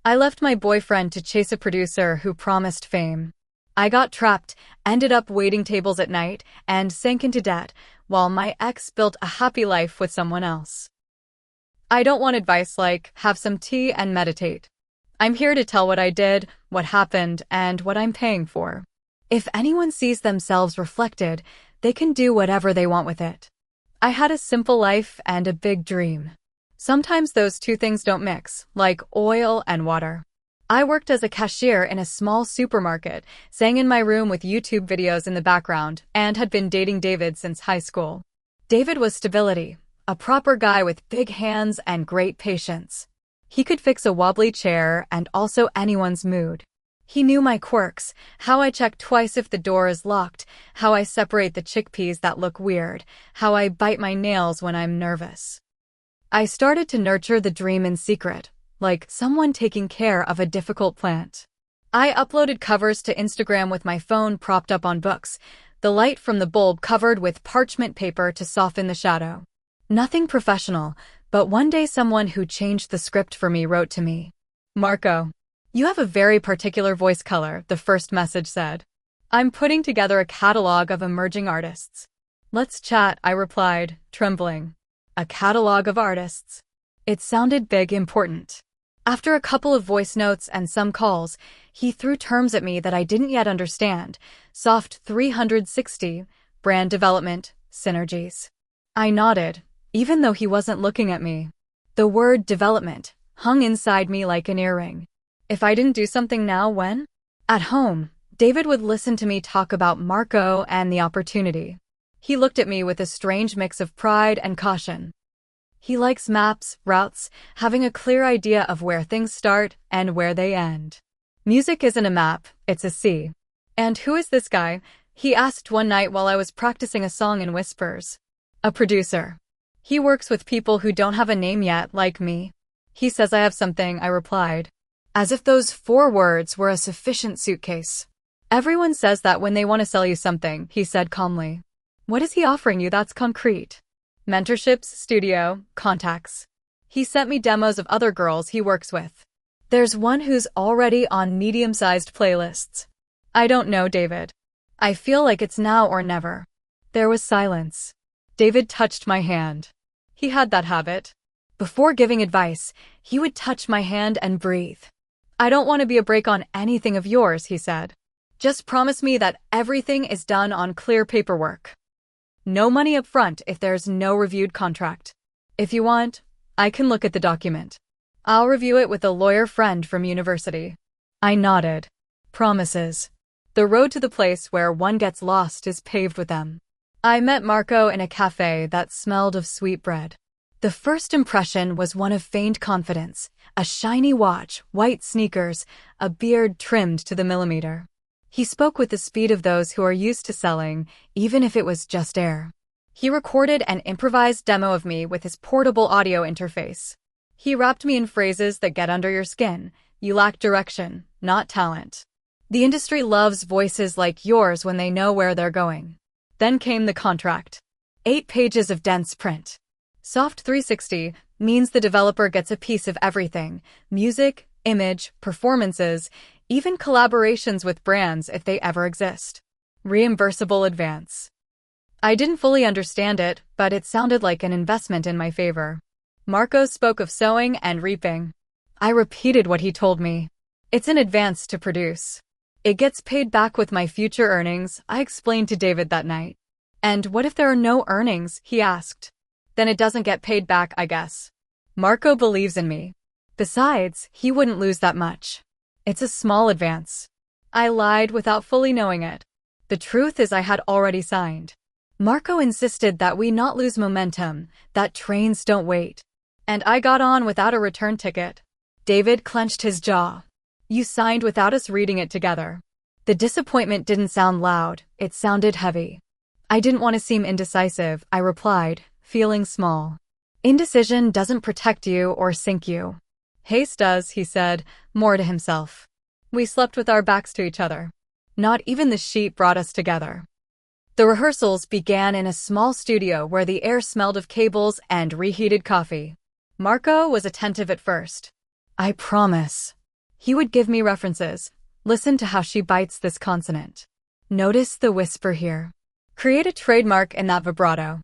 I left my boyfriend to chase a producer who promised fame. I got trapped, ended up waiting tables at night, and sank into debt, while my ex built a happy life with someone else. I don't want advice like, have some tea and meditate. I'm here to tell what I did, what happened, and what I'm paying for. If anyone sees themselves reflected, they can do whatever they want with it. I had a simple life and a big dream. Sometimes those two things don't mix, like oil and water. I worked as a cashier in a small supermarket, sang in my room with YouTube videos in the background, and had been dating David since high school. David was stability, a proper guy with big hands and great patience. He could fix a wobbly chair and also anyone's mood. He knew my quirks, how I check twice if the door is locked, how I separate the chickpeas that look weird, how I bite my nails when I'm nervous. I started to nurture the dream in secret, like someone taking care of a difficult plant. I uploaded covers to Instagram with my phone propped up on books, the light from the bulb covered with parchment paper to soften the shadow. Nothing professional, but one day someone who changed the script for me wrote to me. "Marco, you have a very particular voice color," the first message said. "I'm putting together a catalog of emerging artists." "Let's chat," I replied, trembling. A catalog of artists. It sounded big, important. After a couple of voice notes and some calls, he threw terms at me that I didn't yet understand. Soft 360, brand development, synergies. I nodded, even though he wasn't looking at me. The word development hung inside me like an earring. If I didn't do something now, when? At home, David would listen to me talk about Marco and the opportunity. He looked at me with a strange mix of pride and caution. He likes maps, routes, having a clear idea of where things start and where they end. Music isn't a map, it's a sea. "And who is this guy?" he asked one night while I was practicing a song in whispers. "A producer. He works with people who don't have a name yet, like me. He says I have something," I replied. As if those 4 words were a sufficient suitcase. "Everyone says that when they want to sell you something," he said calmly. "What is he offering you that's concrete?" "Mentorships, studio, contacts." He sent me demos of other girls he works with. "There's one who's already on medium-sized playlists." "I don't know, David. I feel like it's now or never." There was silence. David touched my hand. He had that habit. Before giving advice, he would touch my hand and breathe. "I don't want to be a brake on anything of yours," he said. "Just promise me that everything is done on clear paperwork. No money up front if there's no reviewed contract. If you want, I can look at the document. I'll review it with a lawyer friend from university." I nodded. Promises. The road to the place where one gets lost is paved with them. I met Marco in a cafe that smelled of sweet bread. The first impression was one of feigned confidence, a shiny watch, white sneakers, a beard trimmed to the millimeter. He spoke with the speed of those who are used to selling, even if it was just air. He recorded an improvised demo of me with his portable audio interface. He wrapped me in phrases that get under your skin. "You lack direction, not talent. The industry loves voices like yours when they know where they're going." Then came the contract. 8 pages of dense print. Soft 360 means the developer gets a piece of everything: music, image, performances, even collaborations with brands if they ever exist. Reimbursable advance. I didn't fully understand it, but it sounded like an investment in my favor. Marco spoke of sowing and reaping. I repeated what he told me. "It's an advance to produce. It gets paid back with my future earnings," I explained to David that night. "And what if there are no earnings?" he asked. "Then it doesn't get paid back, I guess." Marco believes in me. Besides, he wouldn't lose that much. "It's a small advance." I lied without fully knowing it. The truth is I had already signed. Marco insisted that we not lose momentum, that trains don't wait. And I got on without a return ticket. David clenched his jaw. "You signed without us reading it together." The disappointment didn't sound loud, it sounded heavy. "I didn't want to seem indecisive," I replied, feeling small. "Indecision doesn't protect you or sink you. Haste does," he said, more to himself. We slept with our backs to each other. Not even the sheet brought us together. The rehearsals began in a small studio where the air smelled of cables and reheated coffee. Marco was attentive at first. "I promise," He would give me references. Listen to how she bites this consonant. Notice the whisper here. Create a trademark in that vibrato.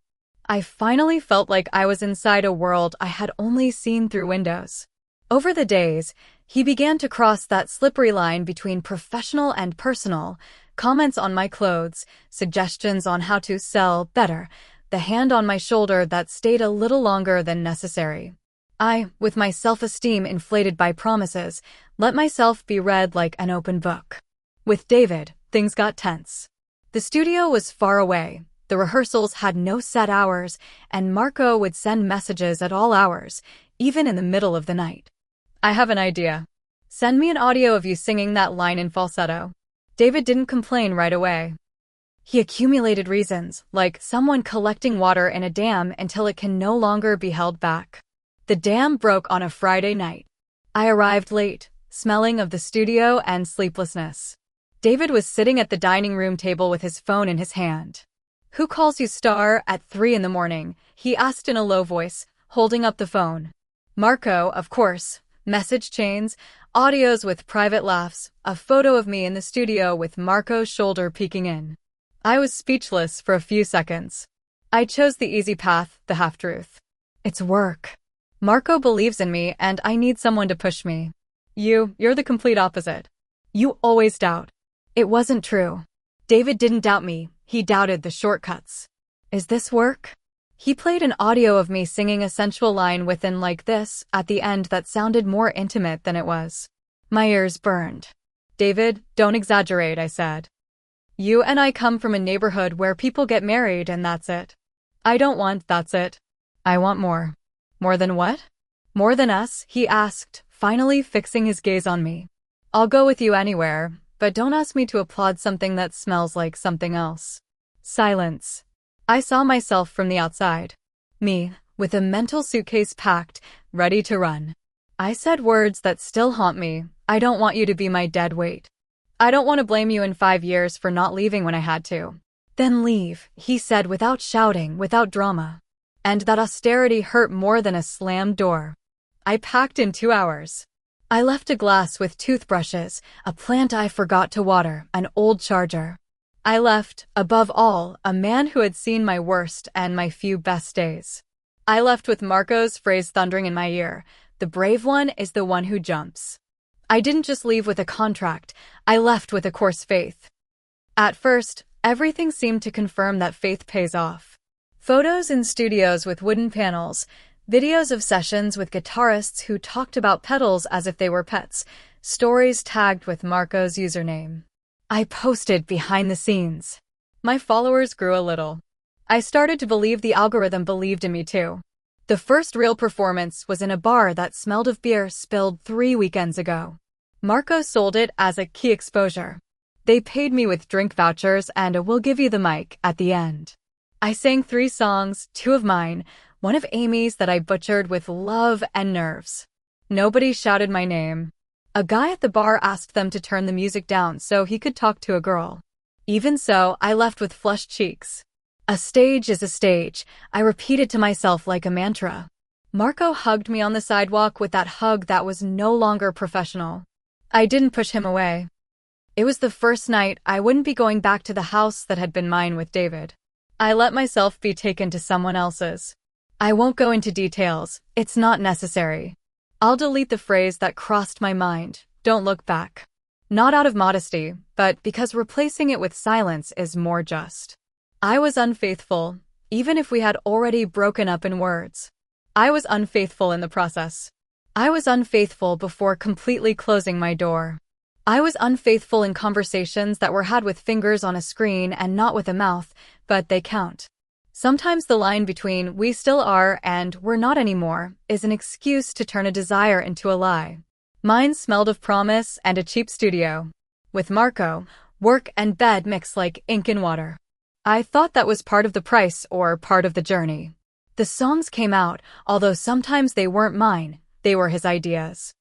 I finally felt like I was inside a world I had only seen through windows. Over the days, he began to cross that slippery line between professional and personal, comments on my clothes, suggestions on how to sell better, the hand on my shoulder that stayed a little longer than necessary. I, with my self-esteem inflated by promises, let myself be read like an open book. With David, things got tense. The studio was far away, the rehearsals had no set hours, and Marco would send messages at all hours, even in the middle of the night. I have an idea. Send me an audio of you singing that line in falsetto. David didn't complain right away. He accumulated reasons, like someone collecting water in a dam until it can no longer be held back. The dam broke on a Friday night. I arrived late, smelling of the studio and sleeplessness. David was sitting at the dining room table with his phone in his hand. "Who calls you star at 3 in the morning?" he asked in a low voice, holding up the phone. Marco, of course. Message chains, audios with private laughs, a photo of me in the studio with Marco's shoulder peeking in. I was speechless for a few seconds. I chose the easy path, the half-truth. It's work. Marco believes in me and I need someone to push me. You're the complete opposite. You always doubt. It wasn't true. David didn't doubt me, he doubted the shortcuts. Is this work? He played an audio of me singing a sensual line within like this at the end that sounded more intimate than it was. My ears burned. David, don't exaggerate, I said. You and I come from a neighborhood where people get married and that's it. I don't want that's it. I want more. More than what? More than us, he asked, finally fixing his gaze on me. I'll go with you anywhere, but don't ask me to applaud something that smells like something else. Silence. I saw myself from the outside. Me, with a mental suitcase packed, ready to run. I said words that still haunt me. I don't want you to be my dead weight. I don't want to blame you in 5 years for not leaving when I had to. Then leave, he said without shouting, without drama. And that austerity hurt more than a slammed door. I packed in 2 hours. I left a glass with toothbrushes, a plant I forgot to water, an old charger. I left, above all, a man who had seen my worst and my few best days. I left with Marco's phrase thundering in my ear, "The brave one is the one who jumps." I didn't just leave with a contract, I left with a course faith. At first, everything seemed to confirm that faith pays off. Photos in studios with wooden panels, videos of sessions with guitarists who talked about pedals as if they were pets, stories tagged with Marco's username. I posted behind the scenes. My followers grew a little. I started to believe the algorithm believed in me too. The first real performance was in a bar that smelled of beer spilled 3 weekends ago. Marco sold it as a key exposure. They paid me with drink vouchers and a "we'll give you the mic" at the end. I sang 3 songs, 2 of mine, one of Amy's that I butchered with love and nerves. Nobody shouted my name. A guy at the bar asked them to turn the music down so he could talk to a girl. Even so, I left with flushed cheeks. A stage is a stage, I repeated to myself like a mantra. Marco hugged me on the sidewalk with that hug that was no longer professional. I didn't push him away. It was the first night I wouldn't be going back to the house that had been mine with David. I let myself be taken to someone else's. I won't go into details, it's not necessary. I'll delete the phrase that crossed my mind, "Don't look back." Not out of modesty, but because replacing it with silence is more just. I was unfaithful, even if we had already broken up in words. I was unfaithful in the process. I was unfaithful before completely closing my door. I was unfaithful in conversations that were had with fingers on a screen and not with a mouth, but they count. Sometimes the line between "we still are" and "we're not anymore" is an excuse to turn a desire into a lie. Mine smelled of promise and a cheap studio. With Marco, work and bed mix like ink and water. I thought that was part of the price or part of the journey. The songs came out, although sometimes they weren't mine, they were his ideas.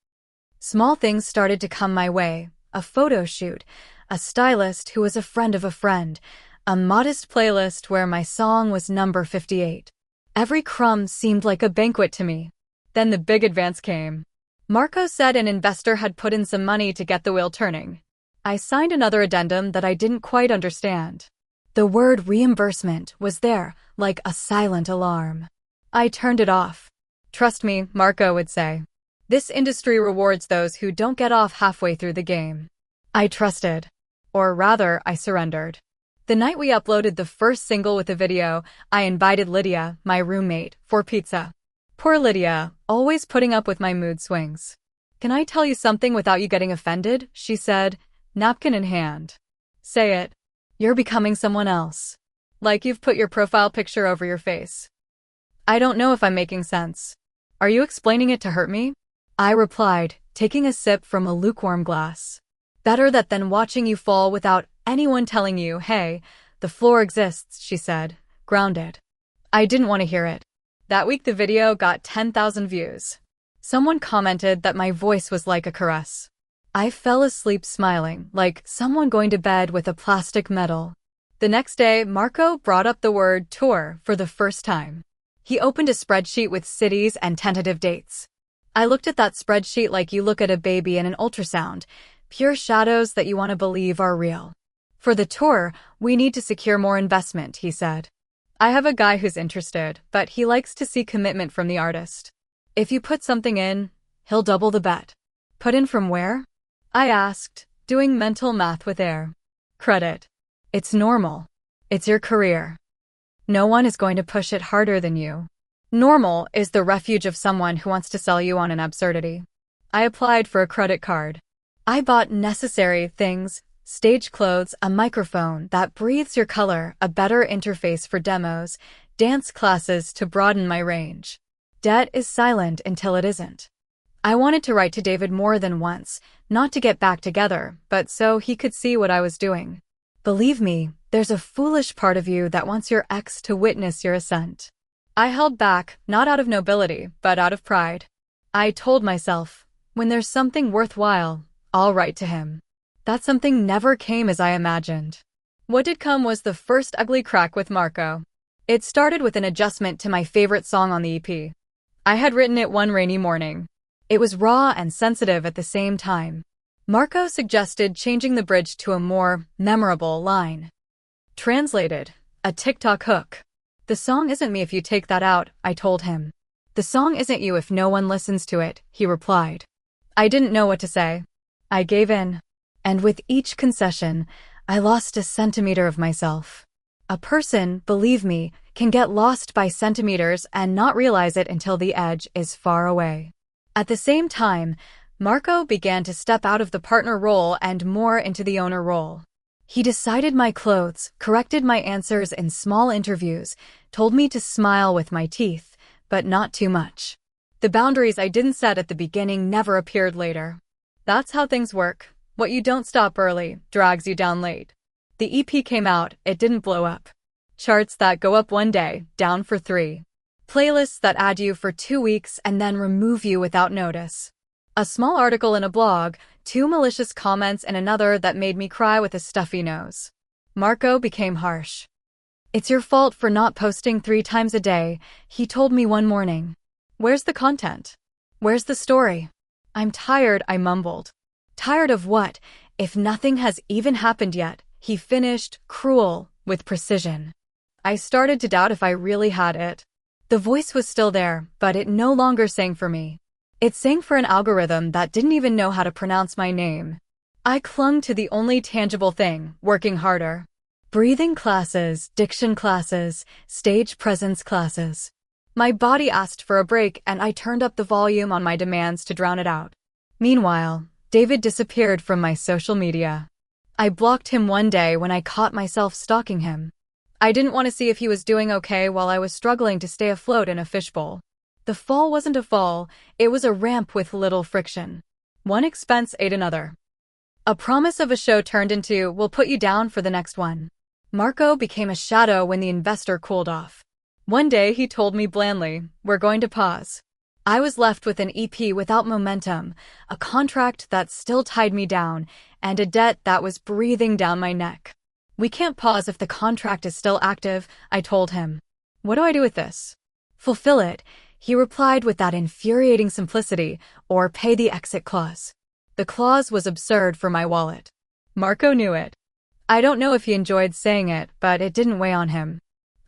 Small things started to come my way, a photo shoot, a stylist who was a friend of a friend, a modest playlist where my song was number 58. Every crumb seemed like a banquet to me. Then the big advance came. Marco said an investor had put in some money to get the wheel turning. I signed another addendum that I didn't quite understand. The word reimbursement was there, like a silent alarm. I turned it off. Trust me, Marco would say. This industry rewards those who don't get off halfway through the game. I trusted. Or rather, I surrendered. The night we uploaded the first single with the video, I invited Lydia, my roommate, for pizza. Poor Lydia, always putting up with my mood swings. Can I tell you something without you getting offended? She said, napkin in hand. Say it. You're becoming someone else. Like you've put your profile picture over your face. I don't know if I'm making sense. Are you explaining it to hurt me? I replied, taking a sip from a lukewarm glass. Better that than watching you fall without anyone telling you, hey, the floor exists, she said, grounded. I didn't want to hear it. That week the video got 10,000 views. Someone commented that my voice was like a caress. I fell asleep smiling, like someone going to bed with a plastic medal. The next day, Marco brought up the word tour for the first time. He opened a spreadsheet with cities and tentative dates. I looked at that spreadsheet like you look at a baby in an ultrasound, pure shadows that you want to believe are real. For the tour, we need to secure more investment, he said. I have a guy who's interested, but he likes to see commitment from the artist. If you put something in, he'll double the bet. Put in from where? I asked, doing mental math with air. Credit. It's normal. It's your career. No one is going to push it harder than you. Normal is the refuge of someone who wants to sell you on an absurdity. I applied for a credit card. I bought necessary things, stage clothes, a microphone that breathes your color, a better interface for demos, dance classes to broaden my range. Debt is silent until it isn't. I wanted to write to David more than once, not to get back together, but so he could see what I was doing. Believe me, there's a foolish part of you that wants your ex to witness your ascent. I held back, not out of nobility, but out of pride. I told myself, when there's something worthwhile, I'll write to him. That something never came as I imagined. What did come was the first ugly crack with Marco. It started with an adjustment to my favorite song on the EP. I had written it one rainy morning. It was raw and sensitive at the same time. Marco suggested changing the bridge to a more memorable line. Translated, a TikTok hook. The song isn't me if you take that out, I told him. The song isn't you if no one listens to it, he replied. I didn't know what to say. I gave in. And with each concession, I lost a centimeter of myself. A person, believe me, can get lost by centimeters and not realize it until the edge is far away. At the same time, Marco began to step out of the partner role and more into the owner role. He decided my clothes, corrected my answers in small interviews, told me to smile with my teeth, but not too much. The boundaries I didn't set at the beginning never appeared later. That's how things work. What you don't stop early drags you down late. The EP came out, it didn't blow up. Charts that go up one day, down for 3. Playlists that add you for 2 weeks and then remove you without notice. A small article in a blog, 2 malicious comments and another that made me cry with a stuffy nose. Marco became harsh. It's your fault for not posting 3 times a day, he told me one morning. Where's the content? Where's the story? I'm tired, I mumbled. Tired of what, if nothing has even happened yet, he finished, cruel, with precision. I started to doubt if I really had it. The voice was still there, but it no longer sang for me. It sang for an algorithm that didn't even know how to pronounce my name. I clung to the only tangible thing, working harder. Breathing classes, diction classes, stage presence classes. My body asked for a break and I turned up the volume on my demands to drown it out. Meanwhile, David disappeared from my social media. I blocked him one day when I caught myself stalking him. I didn't want to see if he was doing okay while I was struggling to stay afloat in a fishbowl. The fall wasn't a fall, it was a ramp with little friction. One expense ate another. A promise of a show turned into, we'll put you down for the next one. Marco became a shadow when the investor cooled off. One day he told me blandly, we're going to pause. I was left with an EP without momentum, a contract that still tied me down, and a debt that was breathing down my neck. We can't pause if the contract is still active, I told him. What do I do with this? Fulfill it, He replied with that infuriating simplicity, or pay the exit clause. The clause was absurd for my wallet. Marco knew it. I don't know if he enjoyed saying it, but it didn't weigh on him.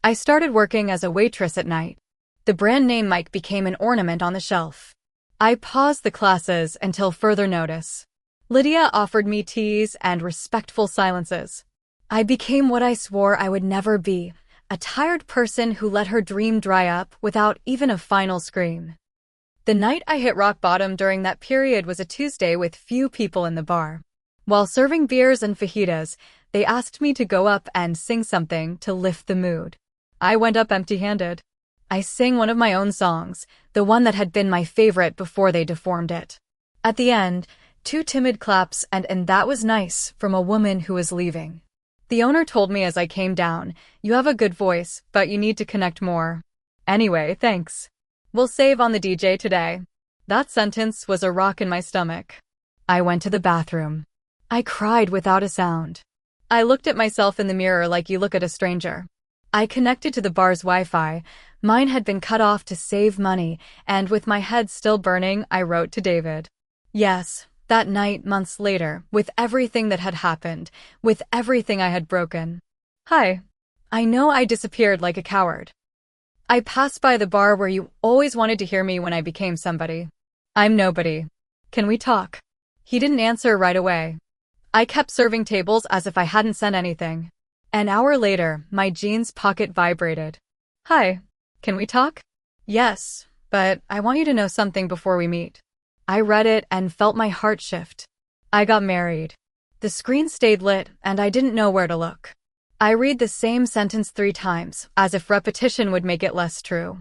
I started working as a waitress at night. The brand name Mike became an ornament on the shelf. I paused the classes until further notice. Lydia offered me teas and respectful silences. I became what I swore I would never be, a tired person who let her dream dry up without even a final scream. The night I hit rock bottom during that period was a Tuesday with few people in the bar. While serving beers and fajitas, they asked me to go up and sing something to lift the mood. I went up empty-handed. I sang one of my own songs, the one that had been my favorite before they deformed it. At the end, 2 timid claps and that was nice from a woman who was leaving. The owner told me as I came down, "You have a good voice, but you need to connect more." Anyway, thanks. We'll save on the DJ today. That sentence was a rock in my stomach. I went to the bathroom. I cried without a sound. I looked at myself in the mirror like you look at a stranger. I connected to the bar's Wi-Fi. Mine had been cut off to save money, and with my head still burning, I wrote to David. Yes, that night, months later, with everything that had happened, with everything I had broken. Hi. I know I disappeared like a coward. I passed by the bar where you always wanted to hear me when I became somebody. I'm nobody. Can we talk? He didn't answer right away. I kept serving tables as if I hadn't sent anything. An hour later, my jeans pocket vibrated. Hi. Can we talk? Yes, but I want you to know something before we meet. I read it and felt my heart shift. I got married. The screen stayed lit, and I didn't know where to look. I read the same sentence 3 times, as if repetition would make it less true.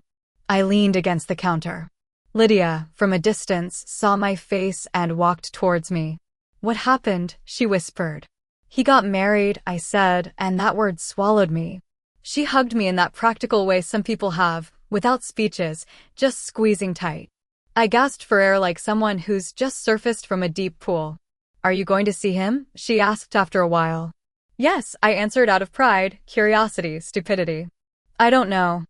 I leaned against the counter. Lydia, from a distance, saw my face and walked towards me. What happened? She whispered. He got married, I said, and that word swallowed me. She hugged me in that practical way some people have, without speeches, just squeezing tight. I gasped for air like someone who's just surfaced from a deep pool. Are you going to see him? She asked after a while. Yes, I answered out of pride, curiosity, stupidity. I don't know.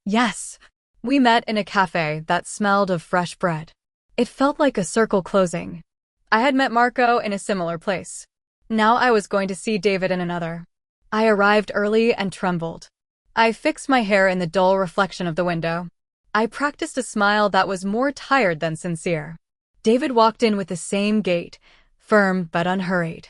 Yes. We met in a cafe that smelled of fresh bread. It felt like a circle closing. I had met Marco in a similar place. Now I was going to see David in another. I arrived early and trembled. I fixed my hair in the dull reflection of the window. I practiced a smile that was more tired than sincere. David walked in with the same gait, firm but unhurried.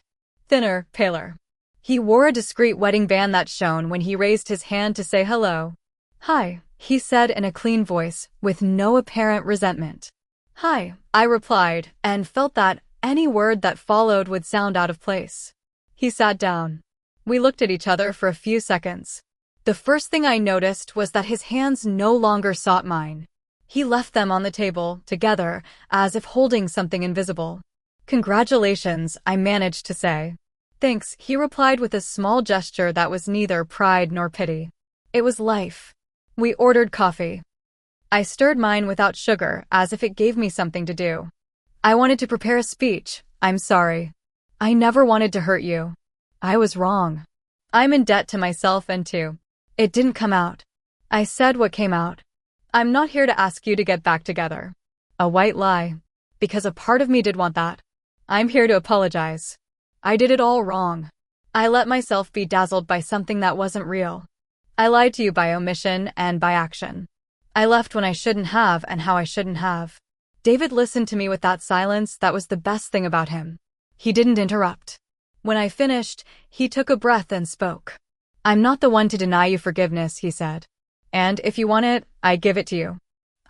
Thinner, paler. He wore a discreet wedding band that shone when he raised his hand to say hello. Hi, he said in a clean voice, with no apparent resentment. Hi, I replied, and felt that any word that followed would sound out of place. He sat down. We looked at each other for a few seconds. The first thing I noticed was that his hands no longer sought mine. He left them on the table, together, as if holding something invisible. Congratulations, I managed to say. Thanks, he replied with a small gesture that was neither pride nor pity. It was life. We ordered coffee. I stirred mine without sugar, as if it gave me something to do. I wanted to prepare a speech. I'm sorry. I never wanted to hurt you. I was wrong. I'm in debt to myself and to. It didn't come out. I said what came out. I'm not here to ask you to get back together. A white lie. Because a part of me did want that. I'm here to apologize. I did it all wrong. I let myself be dazzled by something that wasn't real. I lied to you by omission and by action. I left when I shouldn't have and how I shouldn't have. David listened to me with that silence that was the best thing about him. He didn't interrupt. When I finished, he took a breath and spoke. I'm not the one to deny you forgiveness, he said. And if you want it, I give it to you.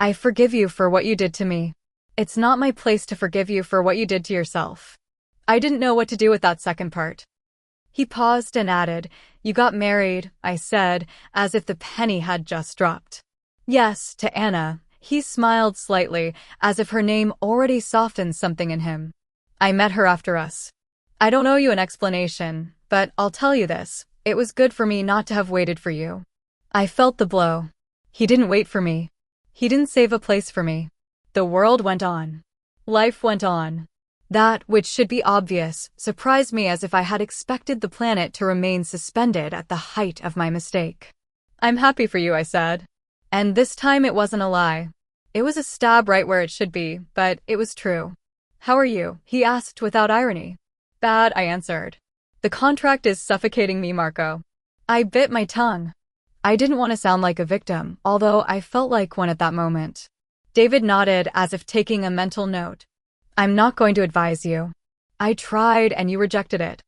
I forgive you for what you did to me. It's not my place to forgive you for what you did to yourself. I didn't know what to do with that second part. He paused and added, You got married, I said, as if the penny had just dropped. Yes, to Anna. He smiled slightly, as if her name already softened something in him. I met her after us. I don't owe you an explanation, but I'll tell you this. It was good for me not to have waited for you. I felt the blow. He didn't wait for me. He didn't save a place for me. The world went on. Life went on. That, which should be obvious, surprised me as if I had expected the planet to remain suspended at the height of my mistake. I'm happy for you, I said. And this time it wasn't a lie. It was a stab right where it should be, but it was true. How are you? He asked without irony. Bad, I answered. The contract is suffocating me, Marco. I bit my tongue. I didn't want to sound like a victim, although I felt like one at that moment. David nodded as if taking a mental note. I'm not going to advise you. I tried and you rejected it.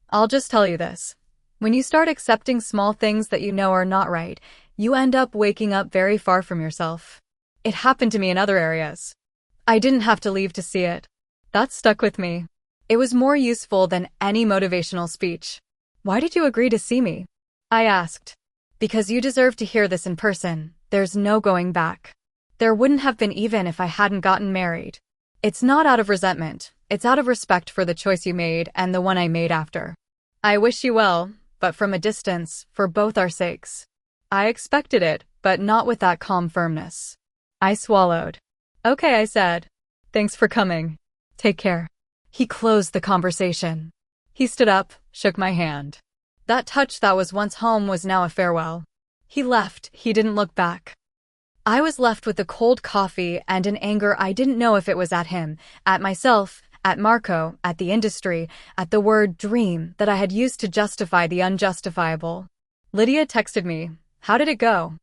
I'll just tell you this. When you start accepting small things that you know are not right, you end up waking up very far from yourself. It happened to me in other areas. I didn't have to leave to see it. That stuck with me. It was more useful than any motivational speech. Why did you agree to see me? I asked. Because you deserve to hear this in person. There's no going back. There wouldn't have been even if I hadn't gotten married. It's not out of resentment. It's out of respect for the choice you made and the one I made after. I wish you well, but from a distance, for both our sakes. I expected it, but not with that calm firmness. I swallowed. Okay, I said. Thanks for coming. Take care. He closed the conversation. He stood up, shook my hand. That touch that was once home was now a farewell. He left, he didn't look back. I was left with the cold coffee and an anger I didn't know if it was at him, at myself, at Marco, at the industry, at the word dream that I had used to justify the unjustifiable. Lydia texted me. How did it go?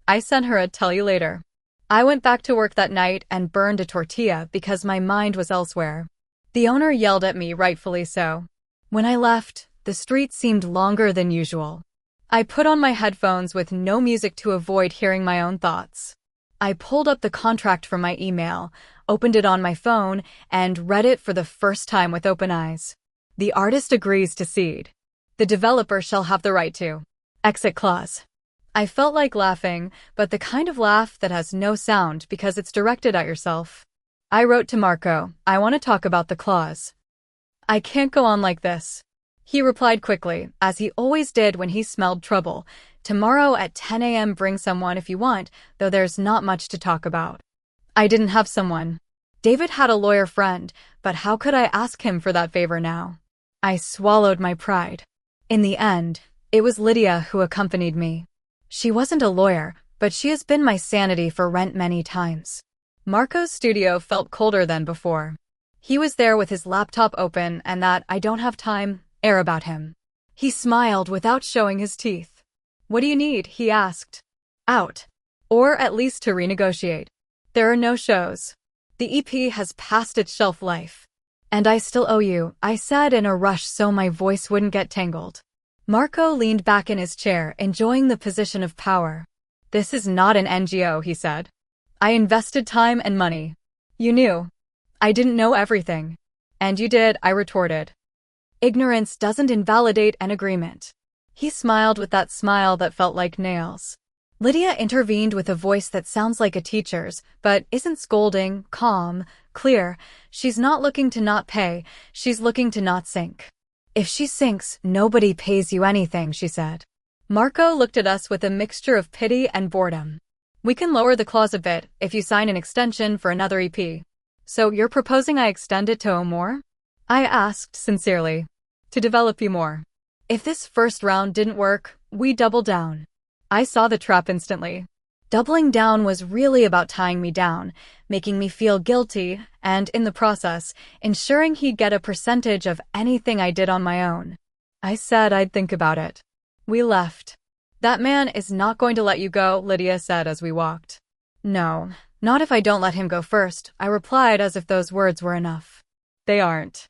I sent her a tell you later. I went back to work that night and burned a tortilla because my mind was elsewhere. The owner yelled at me, rightfully so. When I left, the street seemed longer than usual. I put on my headphones with no music to avoid hearing my own thoughts. I pulled up the contract from my email, opened it on my phone, and read it for the first time with open eyes. The artist agrees to cede. The developer shall have the right to. Exit clause. I felt like laughing, but the kind of laugh that has no sound because it's directed at yourself. I wrote to Marco, I want to talk about the clause. I can't go on like this. He replied quickly, as he always did when he smelled trouble. Tomorrow at 10 a.m. bring someone if you want, though there's not much to talk about. I didn't have someone. David had a lawyer friend, but how could I ask him for that favor now? I swallowed my pride. In the end, it was Lydia who accompanied me. She wasn't a lawyer, but she has been my sanity for rent many times. Marco's studio felt colder than before. He was there with his laptop open and that I don't have time air about him. He smiled without showing his teeth. What do you need? He asked. Out. Or at least to renegotiate. There are no shows. The EP has passed its shelf life. And I still owe you, I said in a rush so my voice wouldn't get tangled. Marco leaned back in his chair, enjoying the position of power. This is not an NGO, he said. I invested time and money. You knew. I didn't know everything. And you did, I retorted. Ignorance doesn't invalidate an agreement. He smiled with that smile that felt like nails. Lydia intervened with a voice that sounds like a teacher's, but isn't scolding, calm, clear. She's not looking to not pay, she's looking to not sink. If she sinks, nobody pays you anything, she said. Marco looked at us with a mixture of pity and boredom. We can lower the clause a bit if you sign an extension for another EP. So you're proposing I extend it to owe more? I asked sincerely. To develop you more. If this first round didn't work, we double down. I saw the trap instantly. Doubling down was really about tying me down, making me feel guilty, and in the process, ensuring he'd get a percentage of anything I did on my own. I said I'd think about it. We left. That man is not going to let you go, Lydia said as we walked. No, not if I don't let him go first, I replied as if those words were enough. They aren't.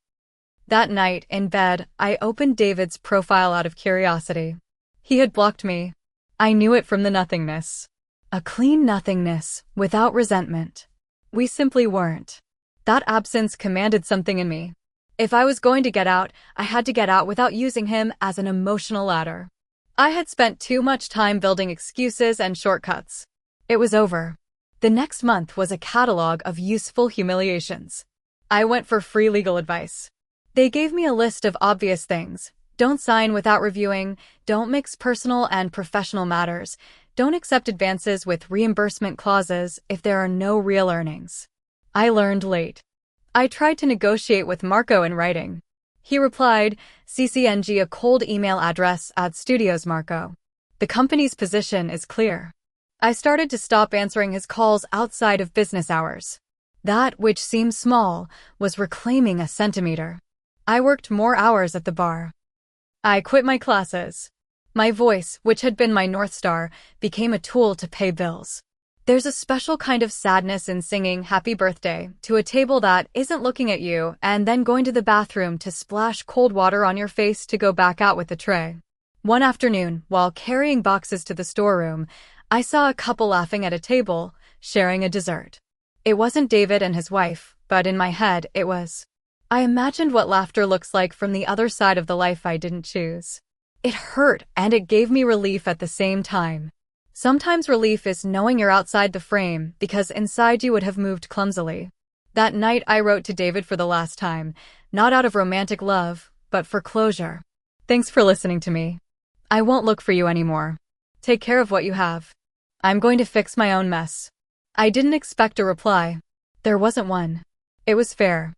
That night, in bed, I opened David's profile out of curiosity. He had blocked me. I knew it from the nothingness. A clean nothingness, without resentment. We simply weren't. That absence commanded something in me. If I was going to get out, I had to get out without using him as an emotional ladder. I had spent too much time building excuses and shortcuts. It was over. The next month was a catalog of useful humiliations. I went for free legal advice. They gave me a list of obvious things. Don't sign without reviewing, don't mix personal and professional matters, don't accept advances with reimbursement clauses if there are no real earnings. I learned late. I tried to negotiate with Marco in writing. He replied, CCNG a cold email address at Studios Marco. The company's position is clear. I started to stop answering his calls outside of business hours. That which seemed small was reclaiming a centimeter. I worked more hours at the bar. I quit my classes. My voice, which had been my North Star, became a tool to pay bills. There's a special kind of sadness in singing happy birthday to a table that isn't looking at you and then going to the bathroom to splash cold water on your face to go back out with the tray. One afternoon, while carrying boxes to the storeroom, I saw a couple laughing at a table, sharing a dessert. It wasn't David and his wife, but in my head, it was. I imagined what laughter looks like from the other side of the life I didn't choose. It hurt, and it gave me relief at the same time. Sometimes relief is knowing you're outside the frame, because inside you would have moved clumsily. That night I wrote to David for the last time, not out of romantic love, but for closure. Thanks for listening to me. I won't look for you anymore. Take care of what you have. I'm going to fix my own mess. I didn't expect a reply. There wasn't one. It was fair.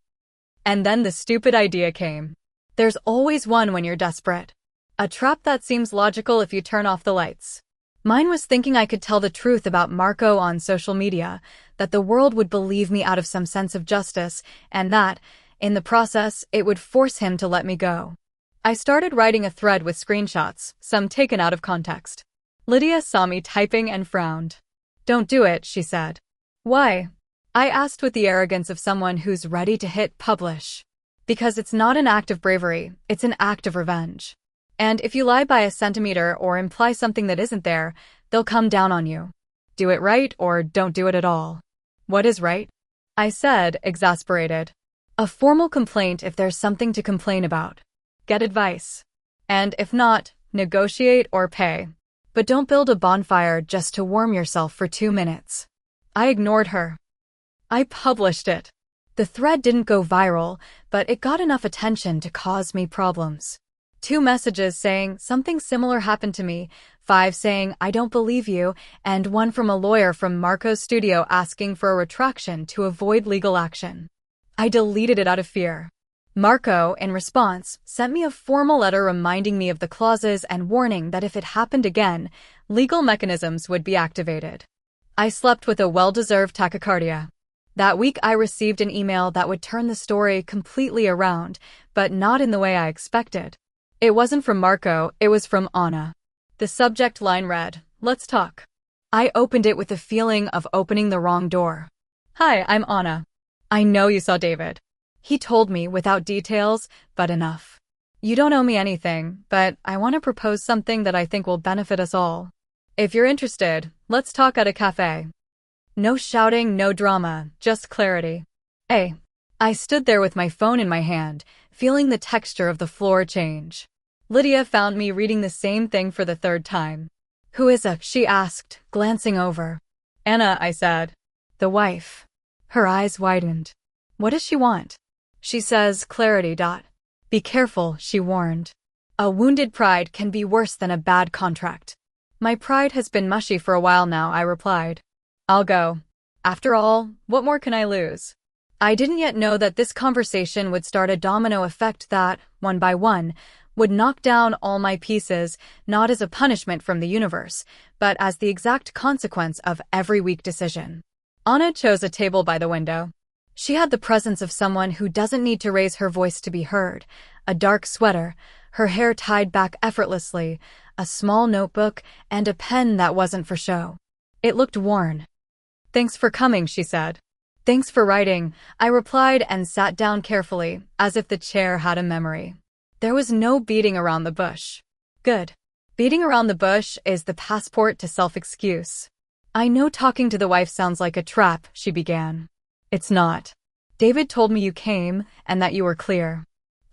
And then the stupid idea came. There's always one when you're desperate. A trap that seems logical if you turn off the lights. Mine was thinking I could tell the truth about Marco on social media, that the world would believe me out of some sense of justice, and that, in the process, it would force him to let me go. I started writing a thread with screenshots, some taken out of context. Lydia saw me typing and frowned. Don't do it, she said. Why? I asked with the arrogance of someone who's ready to hit publish. Because it's not an act of bravery, it's an act of revenge. And if you lie by a centimeter or imply something that isn't there, they'll come down on you. Do it right or don't do it at all. What is right? I said, exasperated. A formal complaint if there's something to complain about. Get advice. And if not, negotiate or pay. But don't build a bonfire just to warm yourself for 2 minutes. I ignored her. I published it. The thread didn't go viral, but it got enough attention to cause me problems. 2 messages saying something similar happened to me, 5 saying I don't believe you, and 1 from a lawyer from Marco's studio asking for a retraction to avoid legal action. I deleted it out of fear. Marco, in response, sent me a formal letter reminding me of the clauses and warning that if it happened again, legal mechanisms would be activated. I slept with a well-deserved tachycardia. That week I received an email that would turn the story completely around, but not in the way I expected. It wasn't from Marco, it was from Anna. The subject line read, "Let's talk." I opened it with the feeling of opening the wrong door. Hi, I'm Anna. I know you saw David. He told me without details, but enough. You don't owe me anything, but I want to propose something that I think will benefit us all. If you're interested, let's talk at a cafe. No shouting, no drama, just clarity. Hey. I stood there with my phone in my hand, feeling the texture of the floor change. Lydia found me reading the same thing for the 3rd time. Who is she asked, glancing over. Anna, I said. The wife. Her eyes widened. What does she want? She says, clarity. Be careful, she warned. A wounded pride can be worse than a bad contract. My pride has been mushy for a while now, I replied. I'll go. After all, what more can I lose? I didn't yet know that this conversation would start a domino effect that, one by one, would knock down all my pieces, not as a punishment from the universe, but as the exact consequence of every weak decision. Anna chose a table by the window. She had the presence of someone who doesn't need to raise her voice to be heard, a dark sweater, her hair tied back effortlessly, a small notebook, and a pen that wasn't for show. It looked worn. Thanks for coming, she said. Thanks for writing, I replied and sat down carefully, as if the chair had a memory. There was no beating around the bush. Good. Beating around the bush is the passport to self-excuse. I know talking to the wife sounds like a trap, she began. It's not. David told me you came, and that you were clear.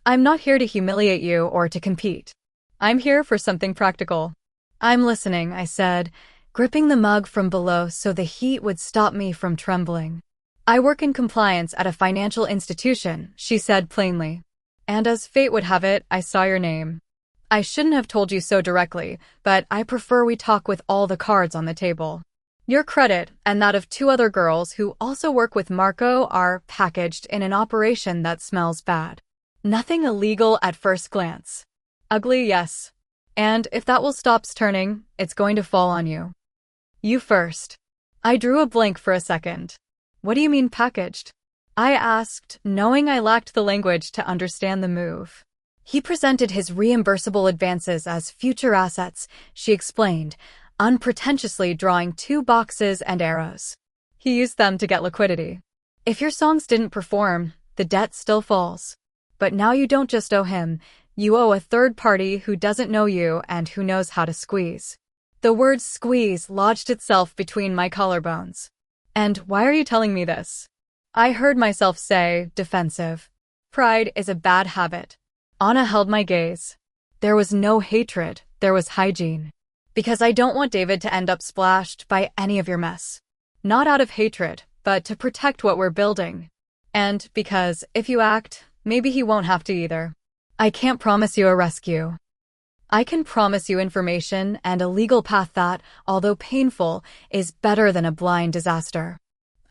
I'm not here to humiliate you or to compete. I'm here for something practical. I'm listening, I said, gripping the mug from below so the heat would stop me from trembling. I work in compliance at a financial institution, she said plainly. And as fate would have it, I saw your name. I shouldn't have told you so directly, but I prefer we talk with all the cards on the table. Your credit, and that of 2 other girls who also work with Marco, are packaged in an operation that smells bad. Nothing illegal at first glance. Ugly, yes. And if that will stop turning, it's going to fall on you. You first. I drew a blank for a second. What do you mean packaged? I asked, knowing I lacked the language to understand the move. He presented his reimbursable advances as future assets, she explained, unpretentiously drawing 2 boxes and arrows. He used them to get liquidity. If your songs didn't perform, the debt still falls. But now you don't just owe him, you owe a third party who doesn't know you and who knows how to squeeze. The word squeeze lodged itself between my collarbones. And why are you telling me this? I heard myself say, defensive. Pride is a bad habit. Anna held my gaze. There was no hatred, there was hygiene. Because I don't want David to end up splashed by any of your mess. Not out of hatred, but to protect what we're building. And because, if you act, maybe he won't have to either. I can't promise you a rescue. I can promise you information and a legal path that, although painful, is better than a blind disaster.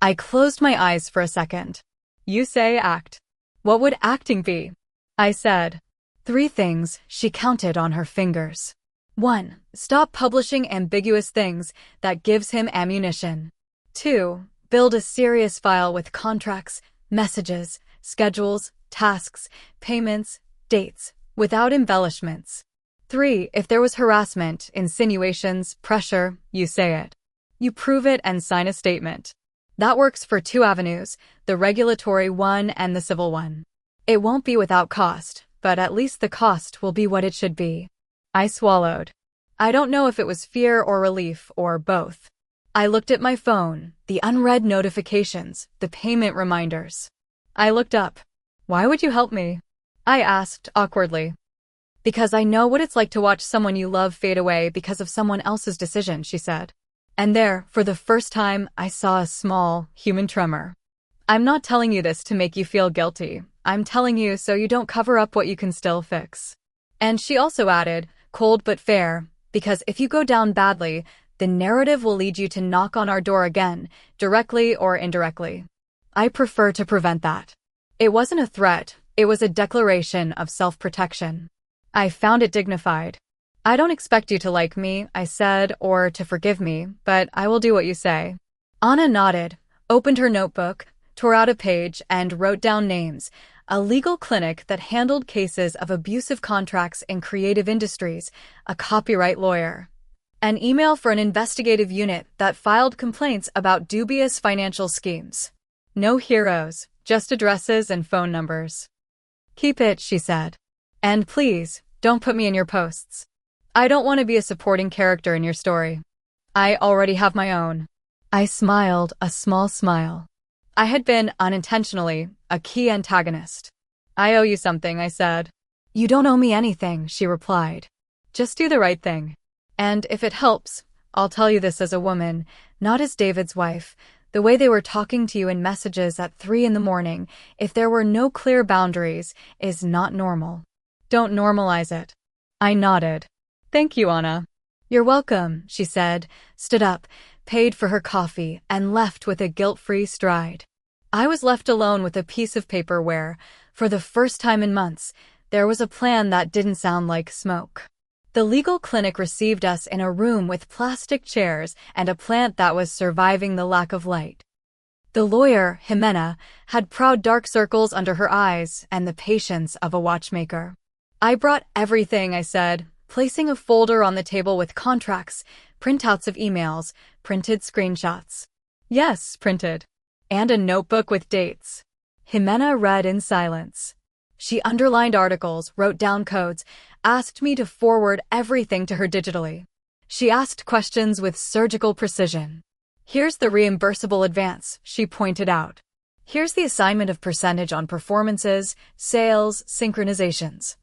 I closed my eyes for a second. You say act. What would acting be? I said. 3 things, she counted on her fingers. 1. Stop publishing ambiguous things that gives him ammunition. 2. Build a serious file with contracts, messages, schedules, tasks, payments, dates, without embellishments. 3. If there was harassment, insinuations, pressure, you say it. You prove it and sign a statement. That works for 2 avenues, the regulatory one and the civil one. It won't be without cost, but at least the cost will be what it should be. I swallowed. I don't know if it was fear or relief or both. I looked at my phone, the unread notifications, the payment reminders. I looked up. Why would you help me? I asked awkwardly. Because I know what it's like to watch someone you love fade away because of someone else's decision, she said. And there, for the first time, I saw a small, human tremor. I'm not telling you this to make you feel guilty. I'm telling you so you don't cover up what you can still fix. And she also added, cold but fair, because if you go down badly, the narrative will lead you to knock on our door again, directly or indirectly. I prefer to prevent that. It wasn't a threat, it was a declaration of self-protection. I found it dignified. I don't expect you to like me, I said, or to forgive me, but I will do what you say. Anna nodded, opened her notebook, tore out a page, and wrote down names. A legal clinic that handled cases of abusive contracts in creative industries, a copyright lawyer. An email for an investigative unit that filed complaints about dubious financial schemes. No heroes, just addresses and phone numbers. Keep it, she said. And please, don't put me in your posts. I don't want to be a supporting character in your story. I already have my own. I smiled a small smile. I had been, unintentionally, a key antagonist. I owe you something, I said. You don't owe me anything, she replied. Just do the right thing. And if it helps, I'll tell you this as a woman, not as David's wife. The way they were talking to you in messages at 3 a.m, if there were no clear boundaries, is not normal. Don't normalize it. I nodded. Thank you, Anna. You're welcome, she said, stood up, paid for her coffee, and left with a guilt-free stride. I was left alone with a piece of paper where, for the first time in months, there was a plan that didn't sound like smoke. The legal clinic received us in a room with plastic chairs and a plant that was surviving the lack of light. The lawyer, Jimena, had proud dark circles under her eyes and the patience of a watchmaker. I brought everything, I said, placing a folder on the table with contracts, printouts of emails, printed screenshots. Yes, printed. And a notebook with dates. Jimena read in silence. She underlined articles, wrote down codes, asked me to forward everything to her digitally. She asked questions with surgical precision. Here's the reimbursable advance, she pointed out. Here's the assignment of percentage on performances, sales, synchronizations.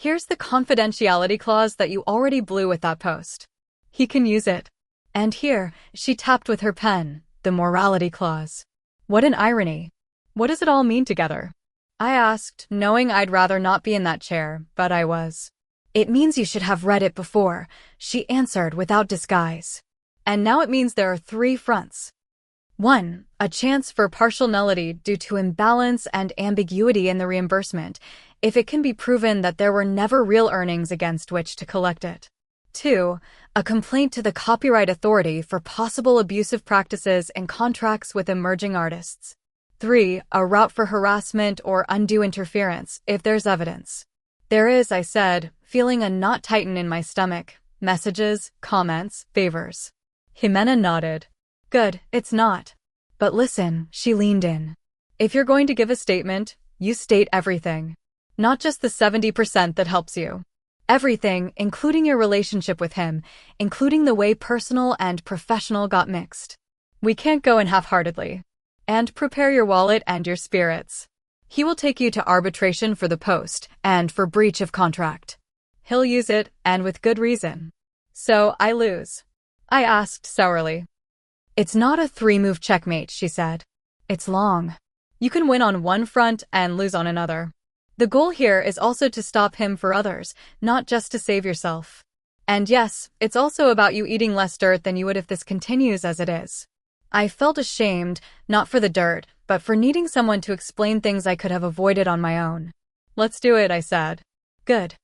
Here's the confidentiality clause that you already blew with that post. He can use it. And here, she tapped with her pen, the morality clause. What an irony. What does it all mean together? I asked, knowing I'd rather not be in that chair, but I was. It means you should have read it before, she answered without disguise. And now it means there are 3 fronts. 1. A chance for partial nullity due to imbalance and ambiguity in the reimbursement, if it can be proven that there were never real earnings against which to collect it. 2. A complaint to the Copyright Authority for possible abusive practices in contracts with emerging artists. 3. A route for harassment or undue interference, if there's evidence. There is, I said, feeling a knot tighten in my stomach. Messages, comments, favors. Jimena nodded. Good, it's not. But listen, she leaned in. If you're going to give a statement, you state everything. Not just the 70% that helps you. Everything, including your relationship with him, including the way personal and professional got mixed. We can't go in half-heartedly. And prepare your wallet and your spirits. He will take you to arbitration for the post and for breach of contract. He'll use it, and with good reason. So I lose. I asked sourly. It's not a 3-move checkmate, she said. It's long. You can win on one front and lose on another. The goal here is also to stop him for others, not just to save yourself. And yes, it's also about you eating less dirt than you would if this continues as it is. I felt ashamed, not for the dirt, but for needing someone to explain things I could have avoided on my own. Let's do it, I said. Good.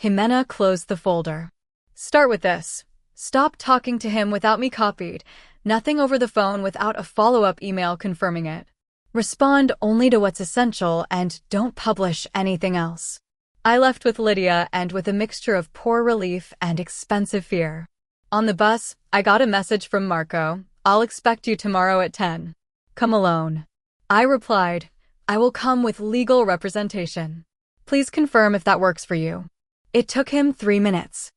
Jimena closed the folder. Start with this. Stop talking to him without me copied. Nothing over the phone without a follow-up email confirming it. Respond only to what's essential and don't publish anything else. I left with Lydia and with a mixture of poor relief and expensive fear. On the bus, I got a message from Marco. I'll expect you tomorrow at 10. Come alone. I replied, I will come with legal representation. Please confirm if that works for you. It took him 3 minutes.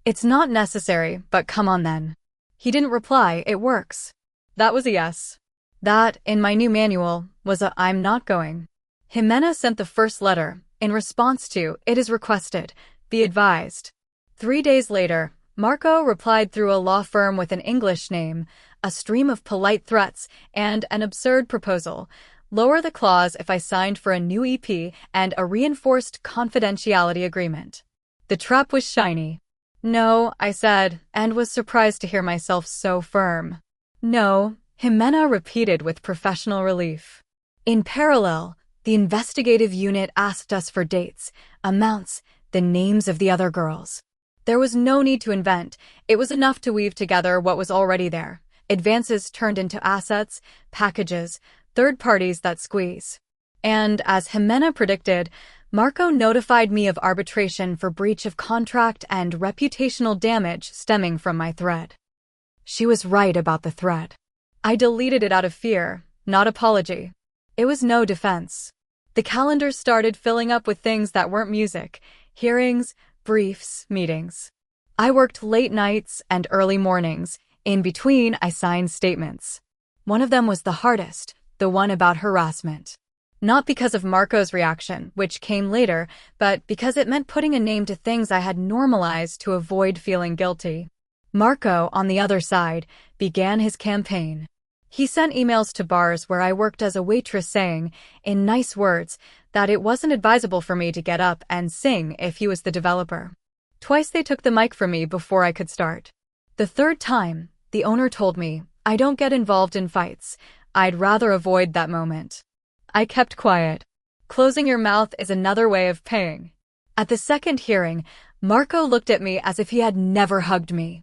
It's not necessary, but come on then. He didn't reply, it works. That was a yes. That, in my new manual, was a I'm not going. Jimena sent the first letter. In response to, it is requested, be advised. 3 days later, Marco replied through a law firm with an English name, a stream of polite threats, and an absurd proposal. Lower the clause if I signed for a new EP and a reinforced confidentiality agreement. The trap was shiny. No, I said, and was surprised to hear myself so firm. No, Jimena repeated with professional relief. In parallel, the investigative unit asked us for dates, amounts, the names of the other girls. There was no need to invent. It was enough to weave together what was already there. Advances turned into assets, packages, third parties that squeeze. And, as Jimena predicted, Marco notified me of arbitration for breach of contract and reputational damage stemming from my thread. She was right about the thread. I deleted it out of fear, not apology. It was no defense. The calendar started filling up with things that weren't music, hearings, briefs, meetings. I worked late nights and early mornings. In between, I signed statements. One of them was the hardest, the one about harassment. Not because of Marco's reaction, which came later, but because it meant putting a name to things I had normalized to avoid feeling guilty. Marco, on the other side, began his campaign. He sent emails to bars where I worked as a waitress saying, in nice words, that it wasn't advisable for me to get up and sing if he was the developer. Twice they took the mic from me before I could start. The third time, the owner told me, I don't get involved in fights. I'd rather avoid that moment. I kept quiet. Closing your mouth is another way of paying. At the second hearing, Marco looked at me as if he had never hugged me.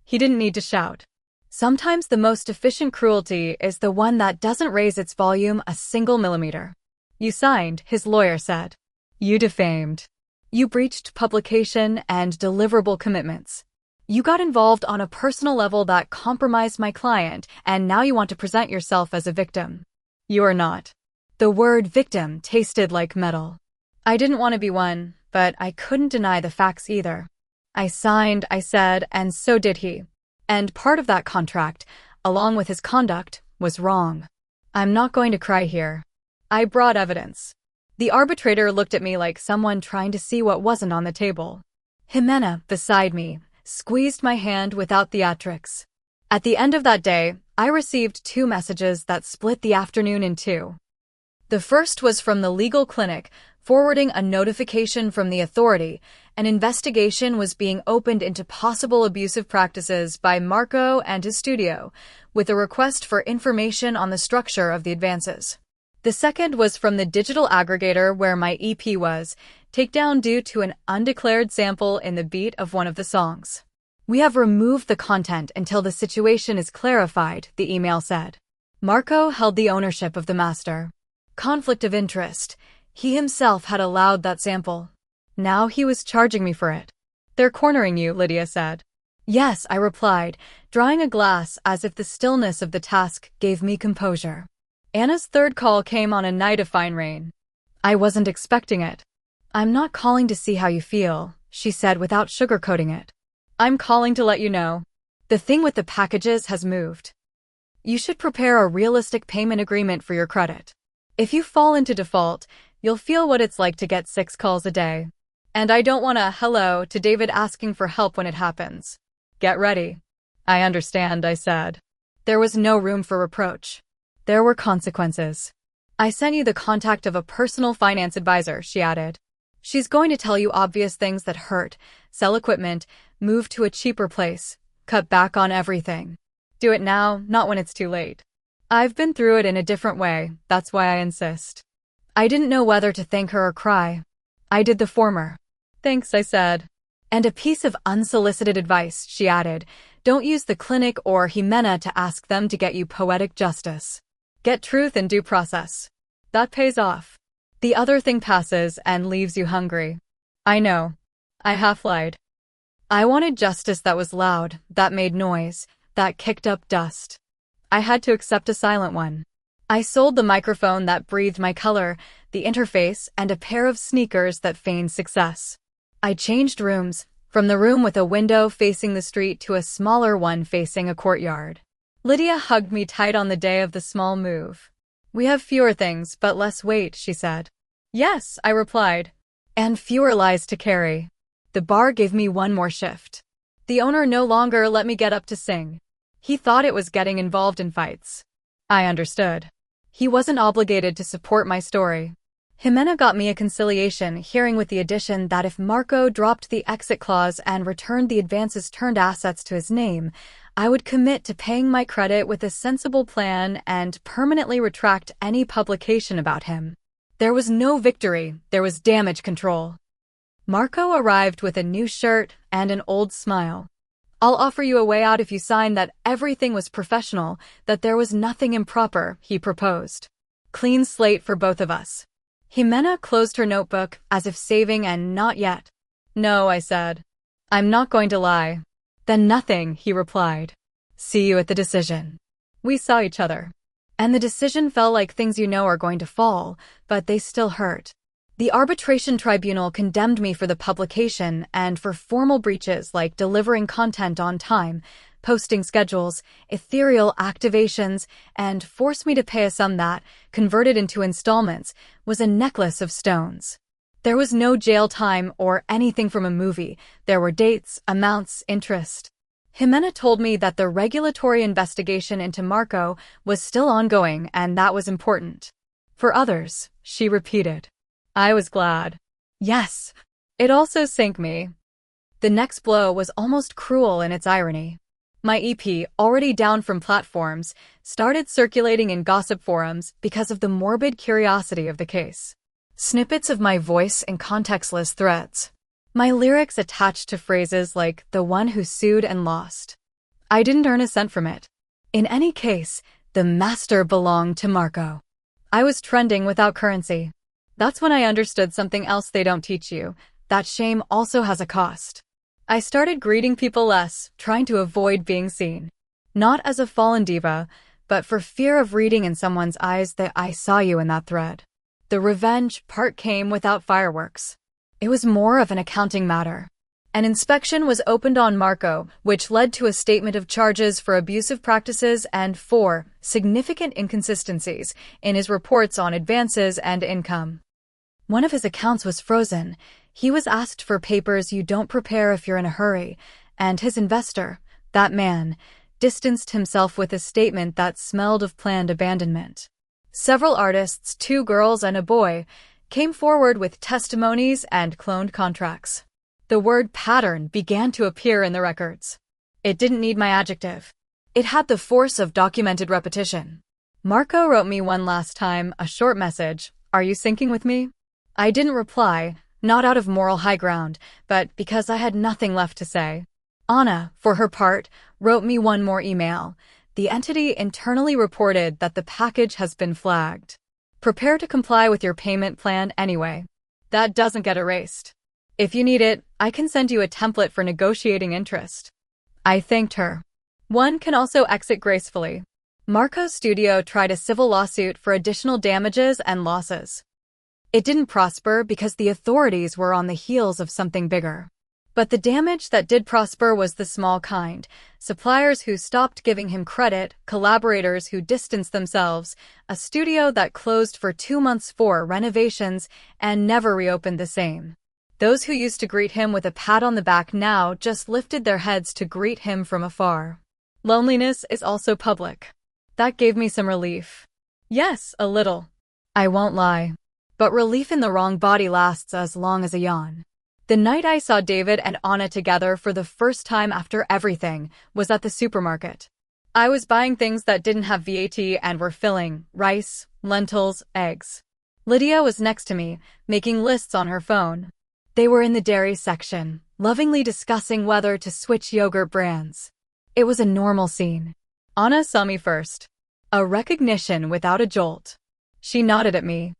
He didn't need to shout. Sometimes the most efficient cruelty is the one that doesn't raise its volume a single millimeter. You signed, his lawyer said. You defamed. You breached publication and deliverable commitments. You got involved on a personal level that compromised my client, and now you want to present yourself as a victim. You are not. The word victim tasted like metal. I didn't want to be one, but I couldn't deny the facts either. I signed, I said, and so did he. And part of that contract, along with his conduct, was wrong. I'm not going to cry here. I brought evidence. The arbitrator looked at me like someone trying to see what wasn't on the table. Jimena, beside me, squeezed my hand without theatrics. At the end of that day, I received 2 messages that split the afternoon in 2. The first was from the legal clinic, forwarding a notification from the authority. An investigation was being opened into possible abusive practices by Marco and his studio, with a request for information on the structure of the advances. The second was from the digital aggregator where my EP was, Takedown due to an undeclared sample in the beat of one of the songs. We have removed the content until the situation is clarified, the email said. Marco held the ownership of the master. Conflict of interest. He himself had allowed that sample. Now he was charging me for it. They're cornering you, Lydia said. Yes, I replied, drawing a glass as if the stillness of the task gave me composure. Anna's third call came on a night of fine rain. I wasn't expecting it. I'm not calling to see how you feel, she said without sugarcoating it. I'm calling to let you know. The thing with the packages has moved. You should prepare a realistic payment agreement for your credit. If you fall into default, you'll feel what it's like to get 6 calls a day. And I don't want a hello to David asking for help when it happens. Get ready. I understand, I said. There was no room for reproach. There were consequences. I sent you the contact of a personal finance advisor, she added. She's going to tell you obvious things that hurt, sell equipment, move to a cheaper place, cut back on everything. Do it now, not when it's too late. I've been through it in a different way, that's why I insist. I didn't know whether to thank her or cry. I did the former. Thanks, I said. And a piece of unsolicited advice, she added. Don't use the clinic or Jimena to ask them to get you poetic justice. Get truth in due process. That pays off. The other thing passes and leaves you hungry. I know. I half lied. I wanted justice that was loud, that made noise, that kicked up dust. I had to accept a silent one. I sold the microphone that breathed my color, the interface, and a pair of sneakers that feigned success. I changed rooms, from the room with a window facing the street to a smaller one facing a courtyard. Lydia hugged me tight on the day of the small move. We have fewer things, but less weight, she said. Yes, I replied. And fewer lies to carry. The bar gave me one more shift. The owner no longer let me get up to sing. He thought it was getting involved in fights. I understood. He wasn't obligated to support my story. Jimena got me a conciliation hearing with the addition that if Marco dropped the exit clause and returned the advances turned assets to his name, I would commit to paying my credit with a sensible plan and permanently retract any publication about him. There was no victory, there was damage control. Marco arrived with a new shirt and an old smile. I'll offer you a way out if you sign that everything was professional, that there was nothing improper, he proposed. Clean slate for both of us. Jimena closed her notebook as if saving and not yet. No, I said. I'm not going to lie. Then nothing, he replied. See you at the decision. We saw each other. And the decision felt like things you know are going to fall, but they still hurt. The arbitration tribunal condemned me for the publication and for formal breaches like delivering content on time, posting schedules, ethereal activations, and forced me to pay a sum that, converted into installments, was a necklace of stones. There was no jail time or anything from a movie. There were dates, amounts, interest. Jimena told me that the regulatory investigation into Marco was still ongoing and that was important. For others, she repeated. I was glad. Yes. It also sank me. The next blow was almost cruel in its irony. My EP, already down from platforms, started circulating in gossip forums because of the morbid curiosity of the case. Snippets of my voice in contextless threads. My lyrics attached to phrases like the one who sued and lost. I didn't earn a cent from it. In any case, the master belonged to Marco. I was trending without currency. That's when I understood something else they don't teach you, that shame also has a cost. I started greeting people less, trying to avoid being seen. Not as a fallen diva, but for fear of reading in someone's eyes that I saw you in that thread. The revenge part came without fireworks. It was more of an accounting matter. An inspection was opened on Marco, which led to a statement of charges for abusive practices and 4 significant inconsistencies in his reports on advances and income. One of his accounts was frozen. He was asked for papers you don't prepare if you're in a hurry, and his investor, that man, distanced himself with a statement that smelled of planned abandonment. Several artists, 2 girls and a boy, came forward with testimonies and cloned contracts. The word pattern began to appear in the records. It didn't need my adjective. It had the force of documented repetition. Marco wrote me one last time, a short message. Are you syncing with me? I didn't reply, Not out of moral high ground, but because I had nothing left to say. Anna, for her part, wrote me one more email. The entity internally reported that the package has been flagged. Prepare to comply with your payment plan anyway. That doesn't get erased. If you need it, I can send you a template for negotiating interest. I thanked her. One can also exit gracefully. Marco's studio tried a civil lawsuit for additional damages and losses. It didn't prosper because the authorities were on the heels of something bigger. But the damage that did prosper was the small kind. Suppliers who stopped giving him credit, collaborators who distanced themselves, a studio that closed for 2 months for renovations and never reopened the same. Those who used to greet him with a pat on the back now just lifted their heads to greet him from afar. Loneliness is also public. That gave me some relief. Yes, a little. I won't lie. But relief in the wrong body lasts as long as a yawn. The night I saw David and Anna together for the first time after everything was at the supermarket. I was buying things that didn't have VAT and were filling: rice, lentils, eggs. Lydia was next to me, making lists on her phone. They were in the dairy section, lovingly discussing whether to switch yogurt brands. It was a normal scene. Anna saw me first. A recognition without a jolt. She nodded at me.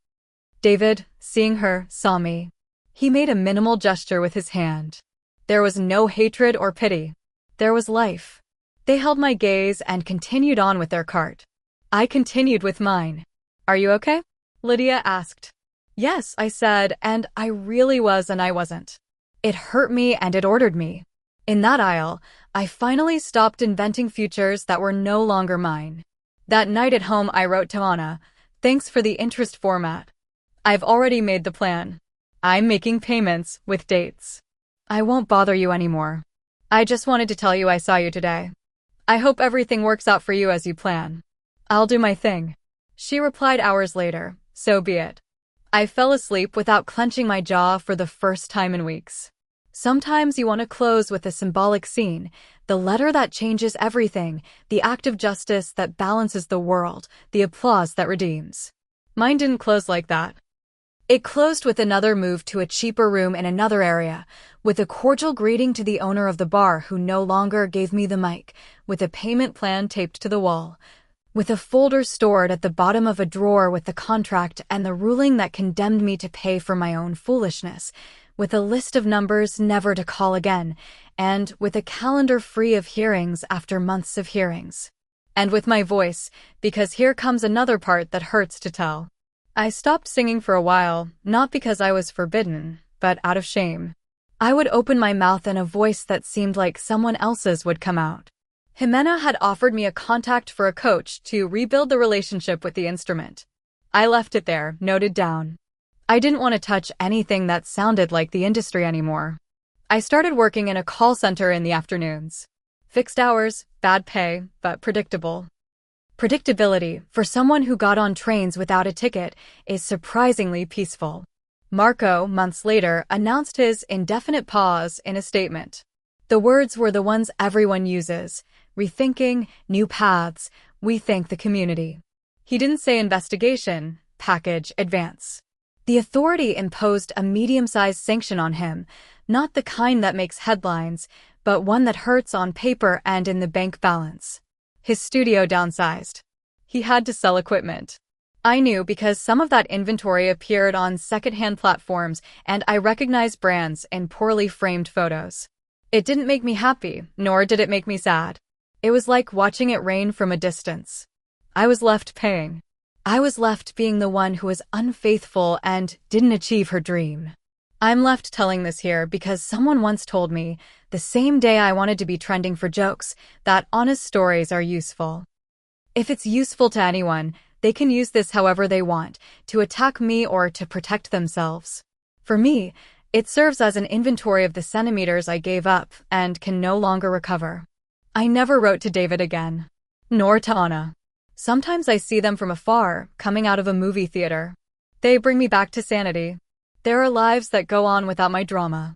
David, seeing her, saw me. He made a minimal gesture with his hand. There was no hatred or pity. There was life. They held my gaze and continued on with their cart. I continued with mine. Are you okay? Lydia asked. Yes, I said, and I really was and I wasn't. It hurt me and it ordered me. In that aisle, I finally stopped inventing futures that were no longer mine. That night at home I wrote to Anna, "Thanks for the interest format. I've already made the plan. I'm making payments with dates. I won't bother you anymore. I just wanted to tell you I saw you today. I hope everything works out for you as you plan. I'll do my thing." She replied hours later, "So be it." I fell asleep without clenching my jaw for the first time in weeks. Sometimes you want to close with a symbolic scene, the letter that changes everything, the act of justice that balances the world, the applause that redeems. Mine didn't close like that. It closed with another move to a cheaper room in another area, with a cordial greeting to the owner of the bar who no longer gave me the mic, with a payment plan taped to the wall, with a folder stored at the bottom of a drawer with the contract and the ruling that condemned me to pay for my own foolishness, with a list of numbers never to call again, and with a calendar free of hearings after months of hearings. And with my voice, because here comes another part that hurts to tell. I stopped singing for a while, not because I was forbidden, but out of shame. I would open my mouth and a voice that seemed like someone else's would come out. Jimena had offered me a contact for a coach to rebuild the relationship with the instrument. I left it there, noted down. I didn't want to touch anything that sounded like the industry anymore. I started working in a call center in the afternoons. Fixed hours, bad pay, but predictable. Predictability, for someone who got on trains without a ticket, is surprisingly peaceful. Marco, months later, announced his indefinite pause in a statement. The words were the ones everyone uses: rethinking, new paths, we thank the community. He didn't say investigation, package, advance. The authority imposed a medium-sized sanction on him, not the kind that makes headlines, but one that hurts on paper and in the bank balance. His studio downsized. He had to sell equipment. I knew because some of that inventory appeared on secondhand platforms and I recognized brands in poorly framed photos. It didn't make me happy, nor did it make me sad. It was like watching it rain from a distance. I was left paying. I was left being the one who was unfaithful and didn't achieve her dream. I'm left telling this here because someone once told me, the same day I wanted to be trending for jokes, that honest stories are useful. If it's useful to anyone, they can use this however they want, to attack me or to protect themselves. For me, it serves as an inventory of the centimeters I gave up and can no longer recover. I never wrote to David again. Nor to Anna. Sometimes I see them from afar, coming out of a movie theater. They bring me back to sanity. There are lives that go on without my drama.